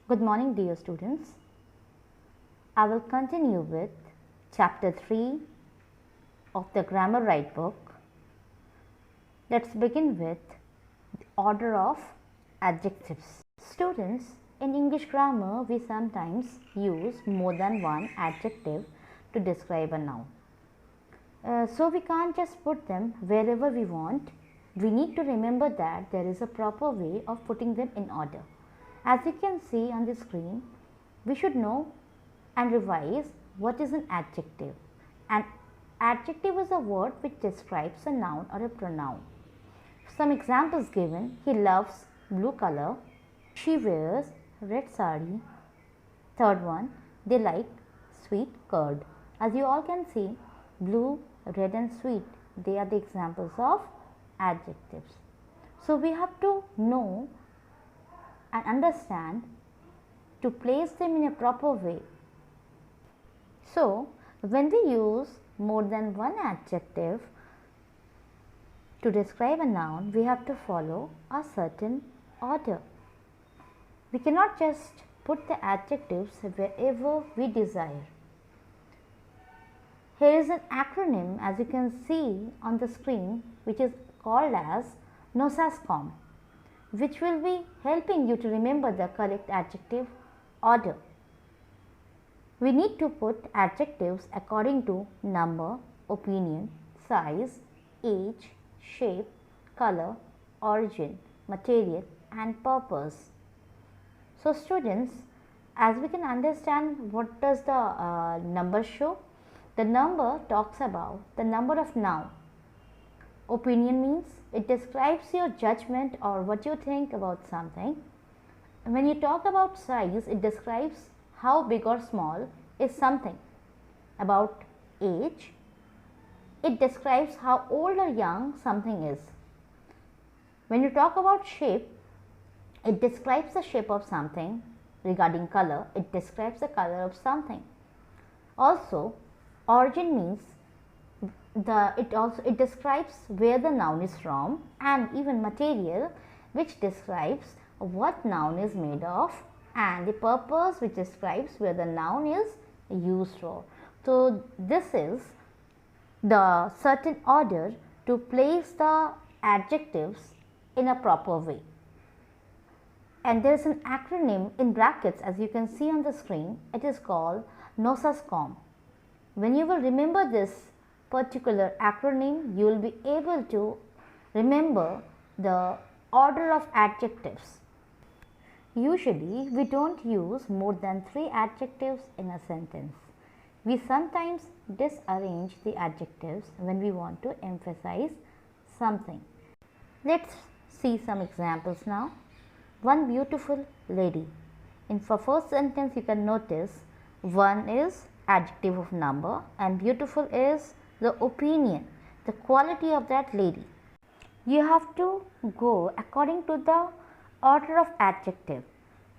Good morning, dear students. I will continue with chapter 3 of the Grammar Right book. Let's begin with the order of adjectives. Students, in English grammar, we sometimes use more than one adjective to describe a noun. So we can't just put them wherever we want. We need to remember that there is a proper way of putting them in order. As you can see on the screen, we should know and revise what is an adjective. An adjective is a word which describes a noun or a pronoun. Some examples given: he loves blue color, she wears red sari. Third one, they like sweet curd. As you all can see, blue, red and sweet, they are the examples of adjectives. So we have to know and understand to place them in a proper way. So when we use more than one adjective to describe a noun, we have to follow a certain order. We cannot just put the adjectives wherever we desire. Here is an acronym, as you can see on the screen, which is called as NOSASCOM, which will be helping you to remember the correct adjective order. We need to put adjectives according to number, opinion, size, age, shape, color, origin, material and purpose. So students, as we can understand, what does the number show? The number talks about the number of noun. Opinion means it describes your judgment or what you think about something. When you talk about size, it describes how big or small is something. About age, it describes how old or young something is. When you talk about shape, it describes the shape of something. Regarding color, it describes the color of something. Also, origin means it describes where the noun is from, and even material, which describes what noun is made of, and the purpose, which describes where the noun is used for. So this is the certain order to place the adjectives in a proper way. And there is an acronym in brackets, as you can see on the screen. It is called NOSASCOM. When you will remember this particular acronym, you will be able to remember the order of adjectives. Usually, we don't use more than 3 adjectives in a sentence. We sometimes disarrange the adjectives when we want to emphasize something. Let's see some examples now. One beautiful lady. In the first sentence, you can notice one is adjective of number and beautiful is the opinion, the quality of that lady. You have to go according to the order of adjective.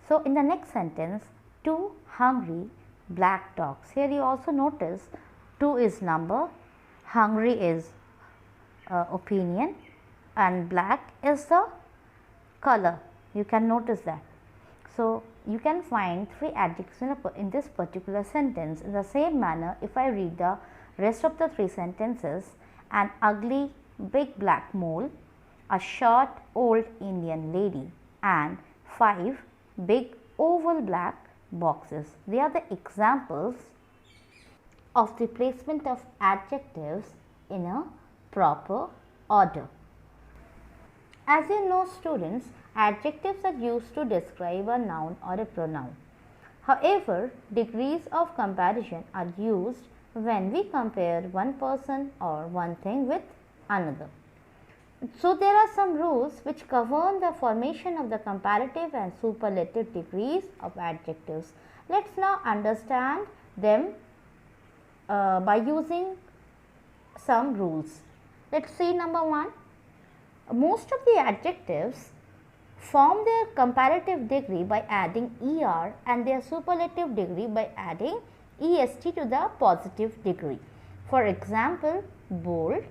So in the next sentence, 2 hungry black dogs. Here you also notice 2 is number, hungry is opinion and black is the color. You can notice that. So you can find 3 adjectives in this particular sentence. In the same manner, if I read the rest of the 3 sentences: an ugly big black mole, a short old Indian lady, and 5 big oval black boxes. They are the examples of the placement of adjectives in a proper order. As you know, students, adjectives are used to describe a noun or a pronoun. However, degrees of comparison are used when we compare one person or one thing with another. So there are some rules which govern the formation of the comparative and superlative degrees of adjectives. Let's now understand them by using some rules. Let's see number 1. Most of the adjectives form their comparative degree by adding er and their superlative degree by adding est to the positive degree. For example, bold,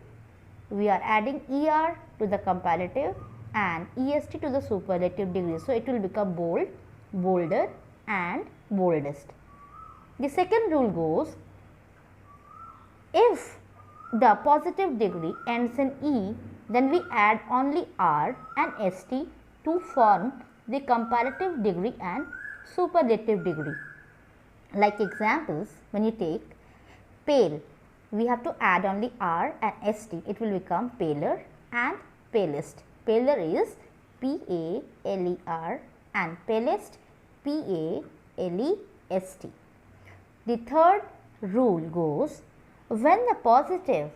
we are adding er to the comparative and est to the superlative degree. So it will become bold, bolder and boldest. The second rule goes, if the positive degree ends in E, then we add only R and ST to form the comparative degree and superlative degree. Like examples, when you take pale, we have to add only R and ST, it will become paler and palest. Paler is P-A-L-E-R and palest P-A-L-E-S-T. The third rule goes, when the positive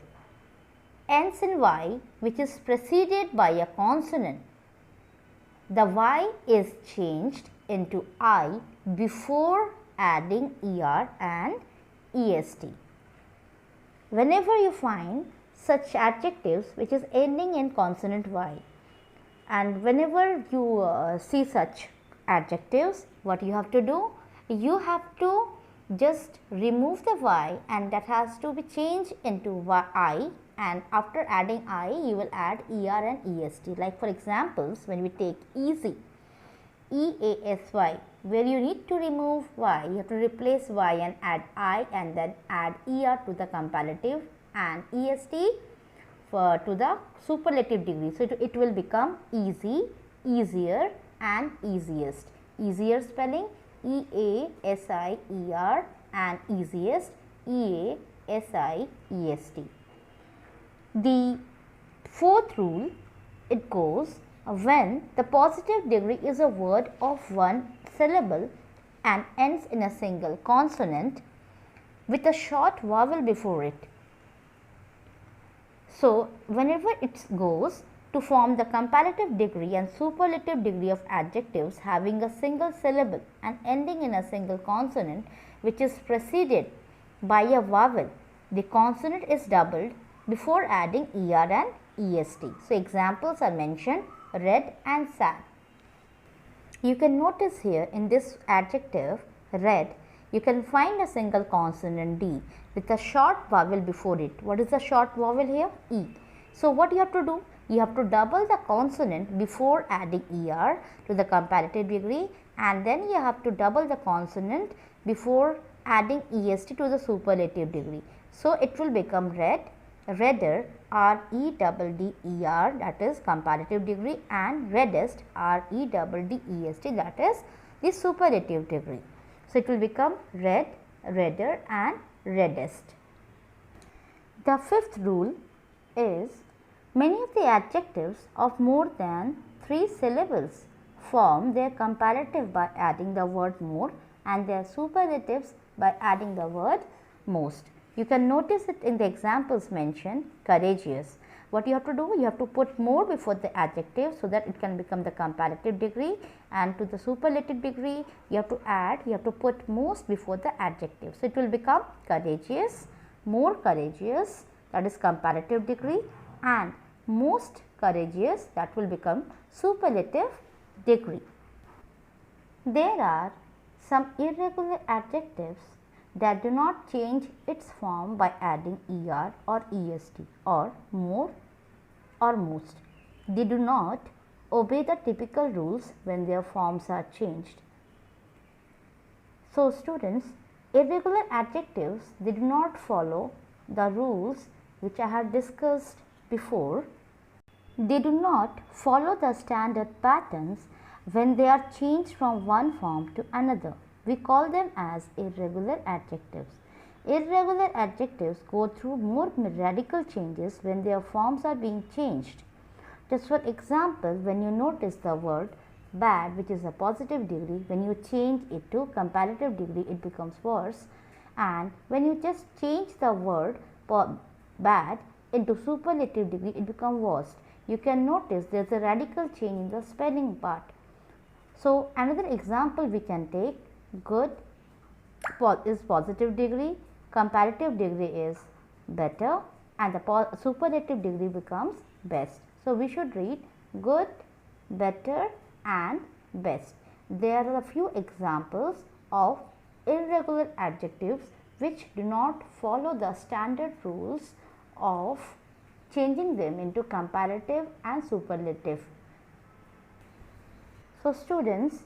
ends in Y, which is preceded by a consonant, the Y is changed into I before adding ER and EST. Whenever you find such adjectives which is ending in consonant Y, and whenever you see such adjectives, what you have to do? You have to just remove the Y and that has to be changed into I, and after adding I, you will add ER and EST. Like for examples, when we take easy, EASY, where you need to remove Y, you have to replace Y and add I and then add ER to the comparative and EST to the superlative degree. So, it will become easy, easier and easiest. Easier spelling EASIER and easiest EASIEST. The fourth rule, it goes, when the positive degree is a word of one syllable and ends in a single consonant with a short vowel before it. So, whenever it goes to form the comparative degree and superlative degree of adjectives having a single syllable and ending in a single consonant which is preceded by a vowel, the consonant is doubled before adding ER and EST. So, examples are mentioned, red and sad. You can notice here in this adjective red, you can find a single consonant D with a short vowel before it. What is the short vowel here? E. So, what you have to do? You have to double the consonant before adding ER to the comparative degree, and then you have to double the consonant before adding EST to the superlative degree. So, it will become red, redder, REDDER, that is comparative degree, and reddest, REDDEST, that is the superlative degree. So, it will become red, redder and reddest. The fifth rule is, many of the adjectives of more than 3 syllables form their comparative by adding the word more and their superlatives by adding the word most. You can notice it in the examples mentioned, courageous. What you have to do? You have to put more before the adjective so that it can become the comparative degree, and to the superlative degree you have to put most before the adjective. So, it will become courageous, more courageous, that is comparative degree, and most courageous, that will become superlative degree. There are some irregular adjectives that do not change its form by adding ER or EST or more or most. They do not obey the typical rules when their forms are changed. So, students, irregular adjectives, they do not follow the rules which I have discussed before. They do not follow the standard patterns when they are changed from one form to another. We call them as irregular adjectives. Irregular adjectives go through more radical changes when their forms are being changed. Just for example, when you notice the word bad, which is a positive degree, when you change it to comparative degree, it becomes worse, and when you just change the word bad into superlative degree, it becomes worst. You can notice there is a radical change in the spelling part. So, another example we can take, good is positive degree, comparative degree is better, and the superlative degree becomes best. So, we should read good, better and best. There are a few examples of irregular adjectives which do not follow the standard rules of changing them into comparative and superlative. So, students,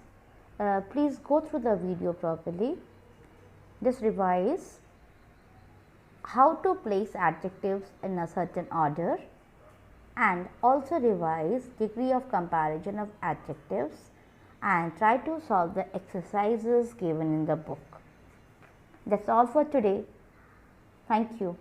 Please go through the video properly. Just revise how to place adjectives in a certain order, and also revise degree of comparison of adjectives, and try to solve the exercises given in the book. That's all for today. Thank you.